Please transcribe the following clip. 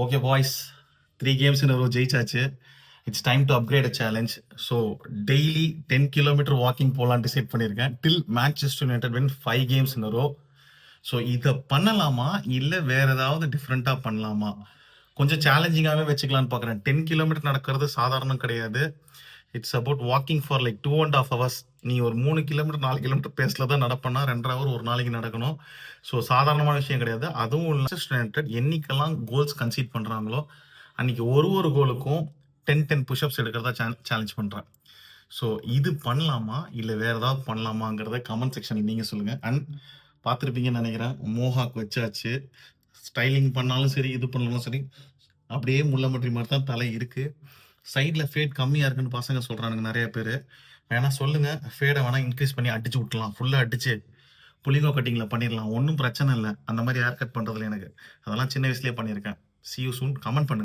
Okay boys, 3 games in row ஜெயிச்சாச்சு. It's time to upgrade a challenge. So daily 10 kilometre walking போகலான்னு decide பண்ணியிருக்கேன். Till Manchester United win 5 games in row. So இதை பண்ணலாமா இல்லை வேற ஏதாவது டிஃப்ரெண்ட்டாக பண்ணலாமா? கொஞ்சம் சேலஞ்சிங்காகவே வச்சுக்கலான்னு பார்க்குறேன். 10 கிலோமீட்டர் நடக்கிறது சாதாரணம் கிடையாது. It's about walking for like 2.5 hours. நீ ஒரு 3 கிலோமீட்டர் 4 கிலோமீட்டர் பேஸில் தான் நடப்பேன்னா 2 hour ஒரு நாளைக்கு நடக்கணும். ஸோ சாதாரணமான விஷயம் கிடையாது. அதுவும் யுனைடெட் என்னைக்கெல்லாம் கோல்ஸ் கன்சீட் பண்ணுறாங்களோ அன்னைக்கு ஒரு கோலுக்கும் 10 புஷ்அப்ஸ் எடுக்கிறதா சேலஞ்ச் பண்ணுறேன். ஸோ இது பண்ணலாமா இல்லை வேற ஏதாவது பண்ணலாமாங்கிறத கமெண்ட் செக்ஷனில் நீங்கள் சொல்லுங்கள். அண்ட் பார்த்துருப்பீங்கன்னு நினைக்கிறேன், மோஹாக் வச்சாச்சு. ஸ்டைலிங் பண்ணாலும் சரி, இது பண்ணாலும் சரி, அப்படியே முள்ளமற்றி மாதிரி தான் தலை இருக்குது. சைடில் ஃபேட் கம்மியாக இருக்குன்னு பசங்க சொல்கிறானுங்க நிறைய பேர். வேணா சொல்லுங்கள், ஃபேடை வேணால் இன்க்ரீஸ் பண்ணி அடிச்சு விட்டுலாம். ஃபுல்லாக அடிச்சு புளிங்கோ கட்டிங்கில் பண்ணிடலாம். ஒன்றும் பிரச்சனை இல்லை. அந்த மாதிரி ஹேர் கட் பண்ணுறதுல எனக்கு அதெல்லாம் சின்ன வயசுலேயே பண்ணியிருக்கேன். See you soon. கமெண்ட் பண்ணுங்க.